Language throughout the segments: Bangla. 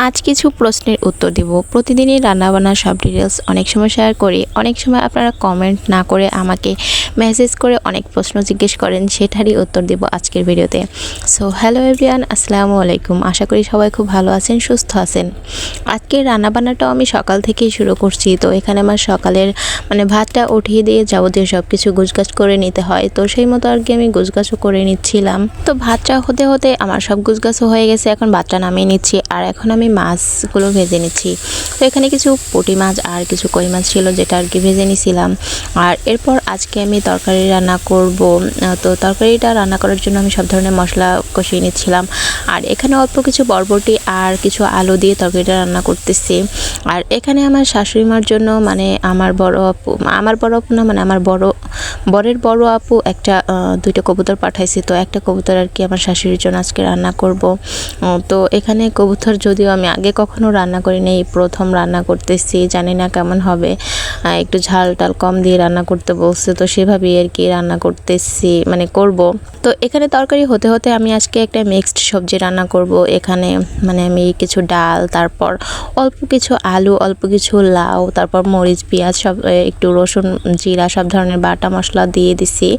আজ কিছু প্রশ্নের উত্তর দিব। প্রতিদিনই রান্নাবান্নার সব ডিটেলস অনেক সময় শেয়ার করি, অনেক সময় আপনারা কমেন্ট না করে আমাকে মেসেজ করে অনেক প্রশ্ন জিজ্ঞেস করেন, সেটারই উত্তর দিব আজকের ভিডিওতে। সো হ্যালো এভরিওয়ান, আসসালামু আলাইকুম। আশা করি সবাই খুব ভালো আছেন, সুস্থ আছেন। আজকের রান্নাবান্নাটাও আমি সকাল থেকেই শুরু করছি। তো এখানে আমার সকালের ভাতটা উঠিয়ে দিয়ে যাবতীয় সব কিছু গুছগাছ করে নিতে হয়, তো সেই মতো আর কি আমি গুছগাছও করে নিচ্ছিলাম। তো ভাতটা হতে হতে আমার সব গুছগাছও হয়ে গেছে, এখন ভাতটা নামিয়ে নিচ্ছি। আর এখন আমি মাছগুলো ভেজে নিচ্ছি। তো এখানে কিছু পুঁটি মাছ আর কিছু কই মাছ ছিল, যেটা আর কি ভেজে নিছিলাম। আর এরপর আজকে আমি তরকারি রান্না করব। তো তরকারিটা রান্না করার জন্য আমি সব ধরনের মশলা কষিয়ে নিচ্ছিলাম। আর এখানে অল্প কিছু বরবটি আর কিছু আলু দিয়ে তরকারিটা রান্না করতেছি। আর এখানে আমার শাশুড়ি মার জন্য আমার বড় আপু না, আমার বরের বড় আপু দুইটা কবুতর পাঠাইছে। তো একটা কবুতর আর কি আমার শাশুড়ির জন্য আজকে রান্না করব। তো এখানে কবুতর যদিও আমি আগে কখনো রান্না করিনি, এই প্রথম রান্না করতেছি, জানি না কেমন হবে। একটু ঝাল টাল কম দিয়ে রান্না করতে বলছে, তো সেভাবেই আর কি রান্না করতেছি, করব। তো এখানে তরকারি হতে হতে আমি আজকে একটা মিক্সড সবজি রান্না করব। এখানে আমি কিছু ডাল, তারপর অল্প কিছু আলু, অল্প কিছু লাউ, তারপর মরিচ, পেঁয়াজ, সব একটু রসুন, জিরা, সব ধরনের বাটা মশলা দিয়ে দিছি।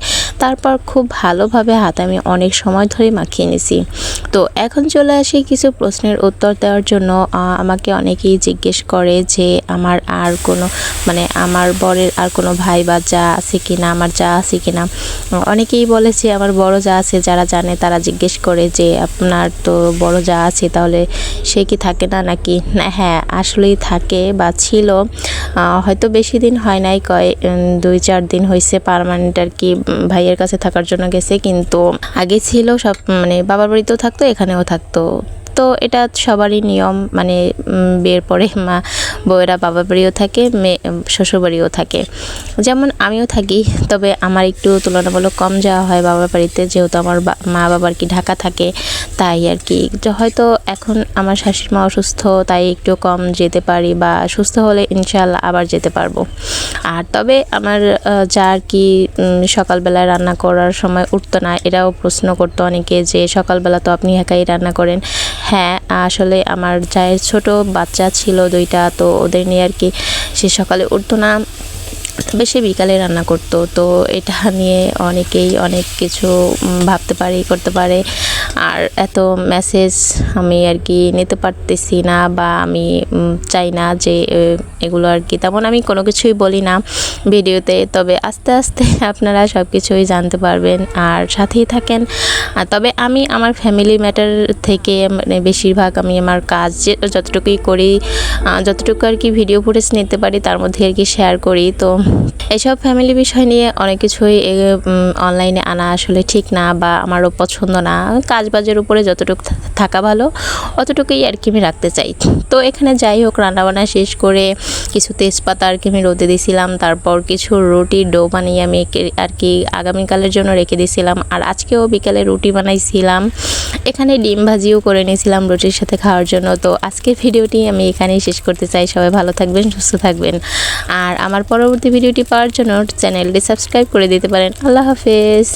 তারপর খুব ভালোভাবে হাতে আমি অনেক সময় ধরে মাখিয়ে নিছি। তো এখন চলে আসি কিছু প্রশ্নের উত্তর দেওয়ার জন্য। আমাকে অনেকেই জিজ্ঞেস করে যে আমার আর কোনো আমার বরের আর কোনো ভাই বা যা আছে কিনা, আমার যা আছে কিনা। অনেকেই বলেছে আমার বড় যা আছে, যারা জানে তারা জিজ্ঞেস করে যে আপনার তো বড় যা আছে, তাহলে সে কি থাকে না নাকি? না, হ্যাঁ আসলেই থাকে বা ছিল। হয়তো বেশি দিন হয় নাই, 2-4 দিন হয়েছে পার্মানেন্ট আর কি ভাইয়ের কাছে থাকার জন্য গেছে। কিন্তু আগে ছিল সব বাবার বাড়িতেও থাকতো, এখানেও থাকতো। তো এটা সবারই নিয়ম, বিয়ের পরে বউয়েরা বাবার বাড়িও থাকে, শ্বশুর বাড়িও থাকে। যেমন আমিও থাকি, তবে আমার একটু তুলনামূলক কম যাওয়া হয় বাবার বাড়িতে, যেহেতু আমার মা বাবা আর কি ঢাকা থাকে, তাই আর কি। হয়তো এখন আমার শাশুড়ি মা অসুস্থ, তাই একটু কম যেতে পারি, বা সুস্থ হলে ইনশাল্লাহ আবার যেতে পারবো। আর তবে আমার যা আর কি সকালবেলায় রান্না করার সময় উঠতো না, এরাও প্রশ্ন করতো অনেকে যে সকালবেলা তো আপনি একাই রান্না করেন। হ্যাঁ, আসলে আমার জায়ের ছোট বাচ্চা ছিল 2টা, তো ওদের নিয়ে আর কি সে সকালে উঠতো না, তবে সে বিকালে রান্না করতো। তো এটা নিয়ে অনেকেই অনেক কিছু ভাবতে পারে, করতে পারে। আর এত মেসেজ আমি আর কি নিতে পারতেছি না, বা আমি চাই না যে এগুলো আর কি তেমন আমি কোনো কিছুই বলি না ভিডিওতে। তবে আস্তে আস্তে আপনারা সব কিছুই জানতে পারবেন, আর সাথেই থাকেন। তবে আমি আমার ফ্যামিলি ম্যাটার থেকে বেশিরভাগ আমি আমার কাজ যতটুকুই করি, যতটুকু আর কি ভিডিও ফুটেজ নিতে পারি, তার মধ্যে আর কি শেয়ার করি। তো এসব ফ্যামিলি বিষয় নিয়ে অনেক কিছুই অনলাইনে আনা আসলে ঠিক না, বা আমারও পছন্দ না। কাজবাজের উপরে যতটুকু থাকা ভালো, অতটুকুই আর কি আমি রাখতে চাই। তো এখানে যাই হোক, রান্নাবান্না শেষ করে কিছু তেজপাতা আর কি আমি রোদে দিয়েছিলাম। তারপর কিছু রুটি ডো বানিয়ে আমি আর কি আগামীকালের জন্য রেখে দিয়েছিলাম। আর আজকেও বিকালে রুটি বানাইছিলাম। এখানে ডিম ভাজিও করে নিয়েছিলাম রুটির সাথে খাওয়ার জন্য। তো আজকের ভিডিওটি আমি এখানেই শেষ করতে চাই। সবাই ভালো থাকবেন, সুস্থ থাকবেন। আর আমার পরবর্তী ভিডিওটি পাওয়ার জন্য চ্যানেলটি সাবস্ক্রাইব করে দিতে পারেন। আল্লাহ হাফেজ।